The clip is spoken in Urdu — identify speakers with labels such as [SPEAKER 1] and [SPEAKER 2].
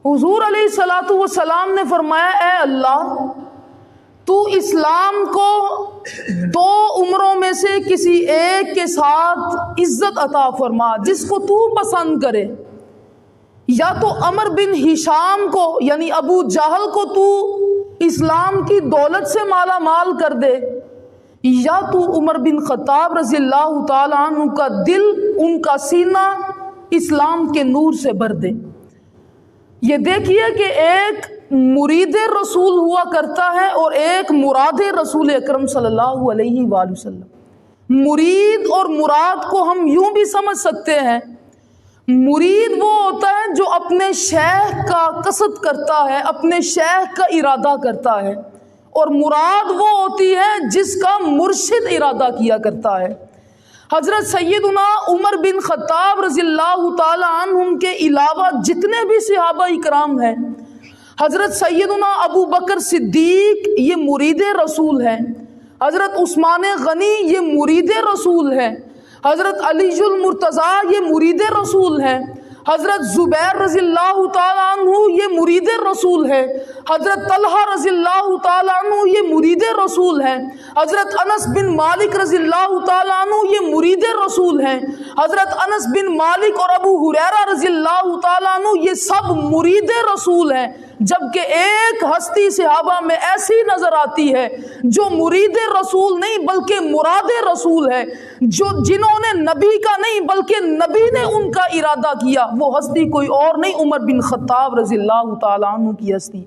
[SPEAKER 1] حضور علیہ الصلوۃ والسلام نے فرمایا اے اللہ تو اسلام کو دو عمروں میں سے کسی ایک کے ساتھ عزت عطا فرما جس کو تو پسند کرے، یا تو عمر بن ہشام کو یعنی ابو جہل کو تو اسلام کی دولت سے مالا مال کر دے، یا تو عمر بن خطاب رضی اللہ تعالی عنہ کا دل، ان کا سینہ اسلام کے نور سے بھر دے۔ یہ دیکھیے کہ ایک مرید رسول ہوا کرتا ہے اور ایک مراد رسول اکرم صلی اللہ علیہ وآلہ وسلم۔ مرید اور مراد کو ہم یوں بھی سمجھ سکتے ہیں، مرید وہ ہوتا ہے جو اپنے شیخ کا قصد کرتا ہے، اپنے شیخ کا ارادہ کرتا ہے، اور مراد وہ ہوتی ہے جس کا مرشد ارادہ کیا کرتا ہے۔ حضرت سیدنا عمر بن خطاب رضی اللہ تعالی عنہ کے علاوہ جتنے بھی صحابہ اکرام ہیں، حضرت سیدنا ابو بکر صدیق یہ مرید رسول ہیں، حضرت عثمان غنی یہ مرید رسول ہیں، حضرت علی المرتضیٰ یہ مرید رسول ہیں، حضرت زبیر رضی اللہ تعالیٰ عنہ یہ مرید رسول ہے، حضرت طلحہ رضی اللہ تعالیٰ عنہ یہ مرید رسول ہے، حضرت انس بن مالک رضی اللہ تعالیٰ عنہ یہ مرید رسول ہیں، حضرت انس بن مالک اور ابو ہریرہ رضی اللہ تعالیٰ عنہ یہ سب مرید رسول ہیں، جبکہ ایک ہستی صحابہ میں ایسی نظر آتی ہے جو مرید رسول نہیں بلکہ مراد رسول ہے، جنہوں نے نبی کا نہیں بلکہ نبی نے ان کا ارادہ کیا، وہ ہستی کوئی اور نہیں، عمر بن خطاب رضی اللہ تعالیٰ عنہ کی ہستی۔